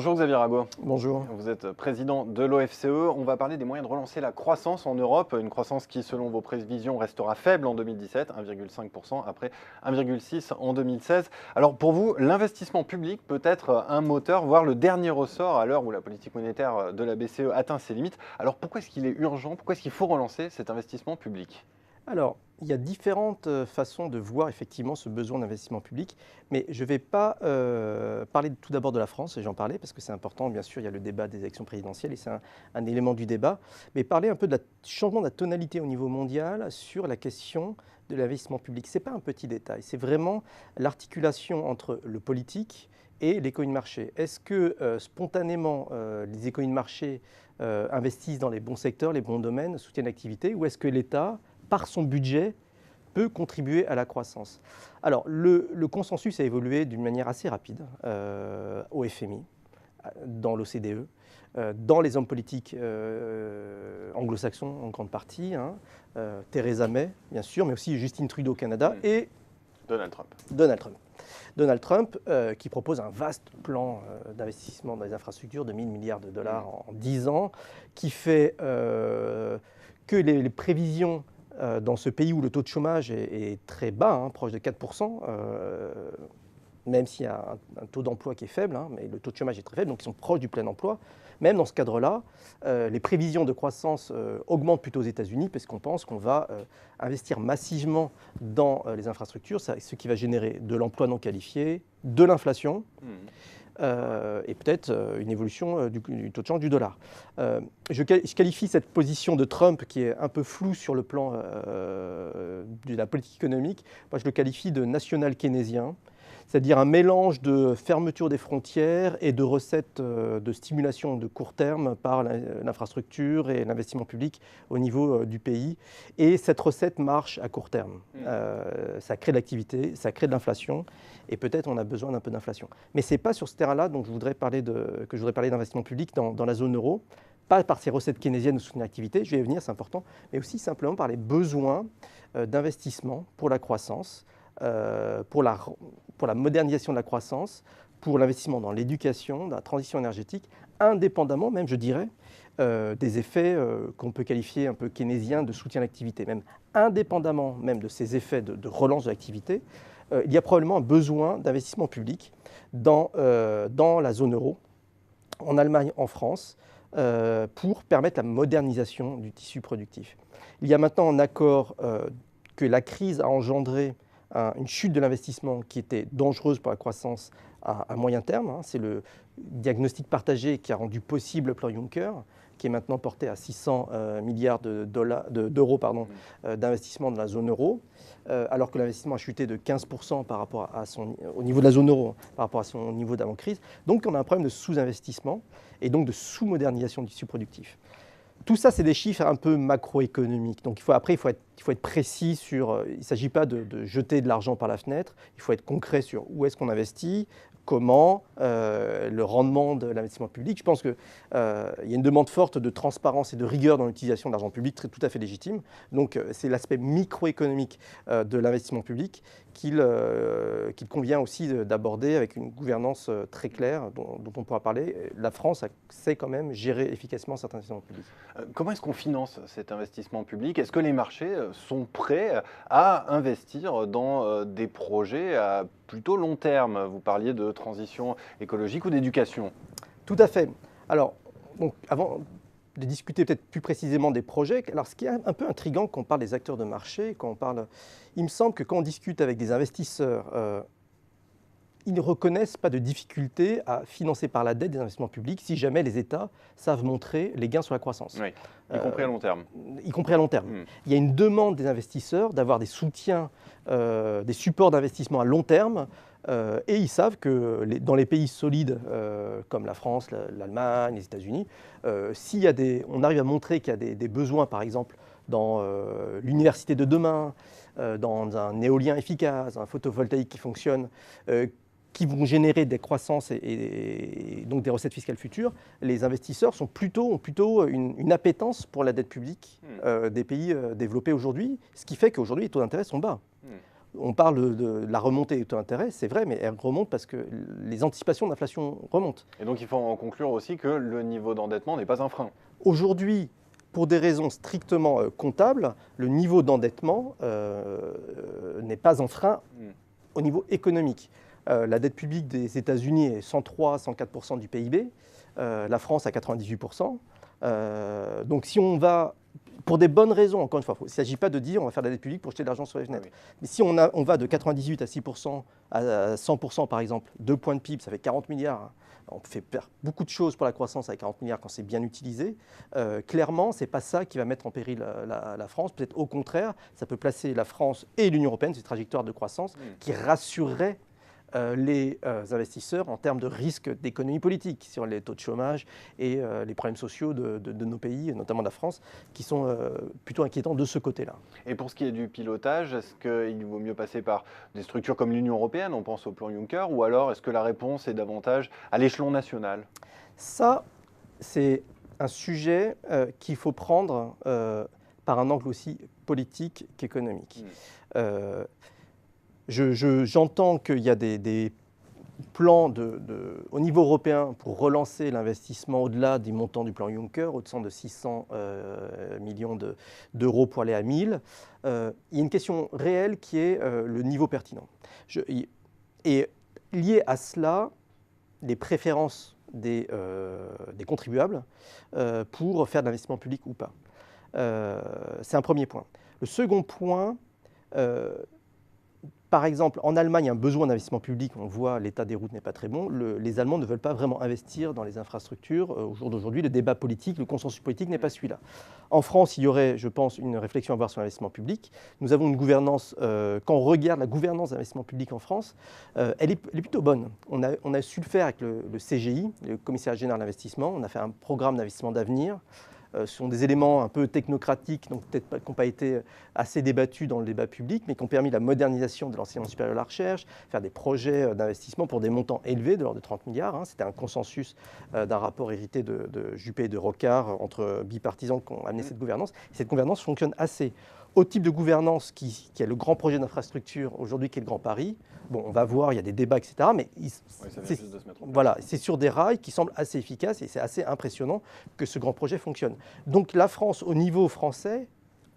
Bonjour Xavier Rago. Bonjour. Vous êtes président de l'OFCE. On va parler des moyens de relancer la croissance en Europe. Une croissance qui, selon vos prévisions, restera faible en 2017, 1,5% après 1,6% en 2016. Alors pour vous, l'investissement public peut être un moteur, voire le dernier ressort à l'heure où la politique monétaire de la BCE atteint ses limites. Alors pourquoi est-ce qu'il est urgent, pourquoi est-ce qu'il faut relancer cet investissement public ? Alors, il y a différentes façons de voir effectivement ce besoin d'investissement public, mais je ne vais pas parler tout d'abord de la France, et j'en parlais parce que c'est important, bien sûr, il y a le débat des élections présidentielles et c'est un élément du débat, mais parler un peu de changement de la tonalité au niveau mondial sur la question de l'investissement public. Ce n'est pas un petit détail, c'est vraiment l'articulation entre le politique et l'économie de marché. Est-ce que spontanément les économies de marché investissent dans les bons secteurs, les bons domaines, soutiennent l'activité, ou est-ce que l'État, par son budget, peut contribuer à la croissance? Alors, le consensus a évolué d'une manière assez rapide au FMI, dans l'OCDE, dans les hommes politiques anglo-saxons en grande partie, Theresa May, bien sûr, mais aussi Justin Trudeau au Canada et Donald Trump. Donald Trump qui propose un vaste plan d'investissement dans les infrastructures de 1 000 milliards de dollars en 10 ans, qui fait que les prévisions dans ce pays où le taux de chômage est très bas, proche de 4%, même s'il y a un taux d'emploi qui est faible, mais le taux de chômage est très faible, donc ils sont proches du plein emploi. Même dans ce cadre-là, les prévisions de croissance augmentent plutôt aux États-Unis parce qu'on pense qu'on va investir massivement dans les infrastructures, ce qui va générer de l'emploi non qualifié, de l'inflation, et peut-être une évolution du taux de change du dollar. Je qualifie cette position de Trump, qui est un peu floue sur le plan de la politique économique, moi je le qualifie de national-keynésien, c'est-à-dire un mélange de fermeture des frontières et de recettes de stimulation de court terme par l'infrastructure et l'investissement public au niveau du pays. Et cette recette marche à court terme. Ça crée de l'activité, ça crée de l'inflation, et peut-être on a besoin d'un peu d'inflation. Mais ce n'est pas sur ce terrain-là que je voudrais parler d'investissement public dans la zone euro, pas par ces recettes keynésiennes de soutenir l'activité, je vais y venir, c'est important, mais aussi simplement par les besoins d'investissement pour la croissance, pour la modernisation de la croissance, pour l'investissement dans l'éducation, dans la transition énergétique, indépendamment même, je dirais, des effets qu'on peut qualifier un peu keynésiens de soutien à l'activité. Même indépendamment même de ces effets de relance de l'activité, il y a probablement un besoin d'investissement public dans la zone euro, en Allemagne, en France, pour permettre la modernisation du tissu productif. Il y a maintenant un accord que la crise a engendré une chute de l'investissement qui était dangereuse pour la croissance à moyen terme. C'est le diagnostic partagé qui a rendu possible le plan Juncker, qui est maintenant porté à 600 milliards d'euros d'investissement dans la zone euro, alors que l'investissement a chuté de 15% au niveau de la zone euro par rapport à son niveau d'avant-crise. Donc on a un problème de sous-investissement et donc de sous-modernisation du tissu productif. Tout ça, c'est des chiffres un peu macroéconomiques. Donc il faut être précis sur... il ne s'agit pas de jeter de l'argent par la fenêtre, il faut être concret sur où est-ce qu'on investit, comment, le rendement de l'investissement public. Je pense qu'il y a une demande forte de transparence et de rigueur dans l'utilisation de l'argent public, tout à fait légitime. Donc c'est l'aspect microéconomique de l'investissement public qu'il convient aussi d'aborder avec une gouvernance très claire dont on pourra parler. La France sait quand même gérer efficacement certains investissements publics. Comment est-ce qu'on finance cet investissement public? Est-ce que les marchés sont prêts à investir dans des projets à plutôt long terme? Vous parliez de transition écologique ou d'éducation. Tout à fait. Alors, donc, avant de discuter peut-être plus précisément des projets, alors ce qui est un peu intriguant quand on parle des acteurs de marché, il me semble que quand on discute avec des investisseurs, ils ne reconnaissent pas de difficulté à financer par la dette des investissements publics si jamais les États savent montrer les gains sur la croissance. Oui, y compris à long terme. Y compris à long terme. Il y a une demande des investisseurs d'avoir des soutiens, des supports d'investissement à long terme, et ils savent que dans les pays solides comme la France, l'Allemagne, les États-Unis, on arrive à montrer qu'il y a des besoins, par exemple, dans l'université de demain, dans un éolien efficace, un photovoltaïque qui fonctionne, qui vont générer des croissances et donc des recettes fiscales futures, les investisseurs ont plutôt une appétence pour la dette publique des pays développés aujourd'hui, ce qui fait qu'aujourd'hui les taux d'intérêt sont bas. on parle de la remontée des taux d'intérêt, c'est vrai, mais elle remonte parce que les anticipations d'inflation remontent. Et donc il faut en conclure aussi que le niveau d'endettement n'est pas un frein. Aujourd'hui, pour des raisons strictement comptables, le niveau d'endettement n'est pas un frein au niveau économique. La dette publique des États-Unis est 103-104% du PIB, la France à 98%. Donc si on va, pour des bonnes raisons, encore une fois, il ne s'agit pas de dire on va faire de la dette publique pour jeter de l'argent sur les fenêtres. Oui. Mais si on va de 98 à 6% à 100% par exemple, 2 points de PIB, ça fait 40 milliards. On fait perdre beaucoup de choses pour la croissance avec 40 milliards quand c'est bien utilisé. Clairement, ce n'est pas ça qui va mettre en péril la France. Peut-être au contraire, ça peut placer la France et l'Union européenne, ces trajectoires de croissance, qui rassureraient les investisseurs en termes de risque d'économie politique sur les taux de chômage et les problèmes sociaux de nos pays, notamment de la France, qui sont plutôt inquiétants de ce côté-là. Et pour ce qui est du pilotage, est-ce qu'il vaut mieux passer par des structures comme l'Union européenne, on pense au plan Juncker, ou alors est-ce que la réponse est davantage à l'échelon national? Ça, c'est un sujet qu'il faut prendre par un angle aussi politique qu'économique. J'entends qu'il y a des plans au niveau européen pour relancer l'investissement au-delà du montant du plan Juncker, au-dessus de 600 millions d'euros pour aller à 1000. Il y a une question réelle qui est le niveau pertinent. Et lié à cela, les préférences des contribuables pour faire de l'investissement public ou pas. C'est un premier point. Le second point, par exemple, en Allemagne, il y a un besoin d'investissement public. On voit l'état des routes n'est pas très bon. Les Allemands ne veulent pas vraiment investir dans les infrastructures. Au jour d'aujourd'hui, le débat politique, le consensus politique n'est pas celui-là. En France, il y aurait, je pense, une réflexion à avoir sur l'investissement public. Nous avons une gouvernance, quand on regarde la gouvernance d'investissement public en France, elle est plutôt bonne. On a su le faire avec le CGI, le Commissariat général d'investissement. On a fait un programme d'investissement d'avenir. Ce sont des éléments un peu technocratiques, donc peut-être qui n'ont pas été assez débattus dans le débat public, mais qui ont permis la modernisation de l'enseignement supérieur de la recherche, faire des projets d'investissement pour des montants élevés, de l'ordre de 30 milliards. C'était un consensus d'un rapport hérité de Juppé et de Rocard entre bipartisans qui ont amené cette gouvernance. Et cette gouvernance fonctionne assez. Au type de gouvernance qui est le grand projet d'infrastructure aujourd'hui, qui est le Grand Paris, bon, on va voir, il y a des débats, etc. Mais c'est sur des rails qui semblent assez efficaces et c'est assez impressionnant que ce grand projet fonctionne. Donc la France, au niveau français,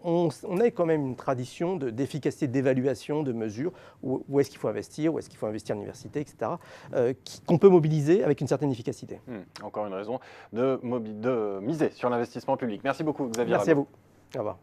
on a quand même une tradition d'efficacité, d'évaluation, de mesures, où est-ce qu'il faut investir, où est-ce qu'il faut investir à l'université, etc., qu'on peut mobiliser avec une certaine efficacité. Encore une raison de miser sur l'investissement public. Merci beaucoup, Xavier. Merci à vous. Au revoir.